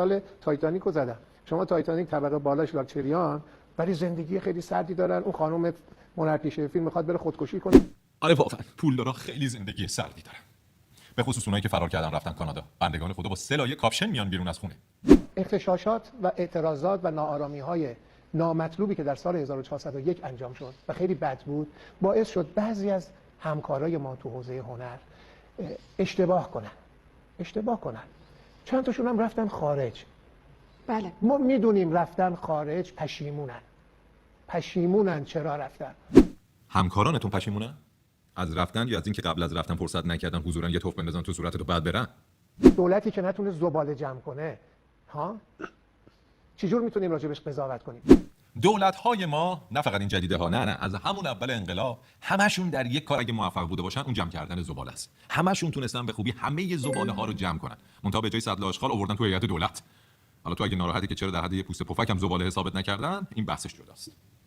مثال تایتانیک رو زدم. شما تایتانیک طبقه بالاش لاکچریان، ولی زندگی خیلی سردی دارن. اون خانم هنرپیشه فیلم میخواد بره خودکشی کنه. آره واقعا پولدارا خیلی زندگی سردی دارن، به خصوص اونایی که فرار کردن رفتن کانادا. بندگان خدا با 3 لایه کاپشن میان بیرون از خونه. اغتشاشات و اعتراضات و ناآرامی‌های نامطلوبی که در سال 1401 انجام شد و خیلی بد بود، باعث شد بعضی از همکارای ما تو حوزه هنر اشتباه کنن. چند تاشون هم رفتن خارج. بله. ما میدونیم رفتن خارج پشیمونن چرا رفتن. همکارانتون پشیمونن از رفتن یا از اینکه قبل از رفتن فرصت نکردن حضوراً یه توف بندازن تو صورتت و بعد برن؟ دولتی که نتونه زباله جمع کنه چجور میتونیم راجبش قضاوت کنیم؟ دولت‌های ما نه فقط این جدیده ها، نه از همون اول انقلاب همشون در یک کار اگه موفق بوده باشن اون جمع کردن زباله است. همشون تونستن به خوبی همه زباله ها رو جمع کنن. منتها به جای سطل آشغال آوردن تو هیئت دولت. حالا تو اگه ناراحتی که چرا در حد یه پوست پفک هم زباله حسابت نکردن، این بحثش جداست.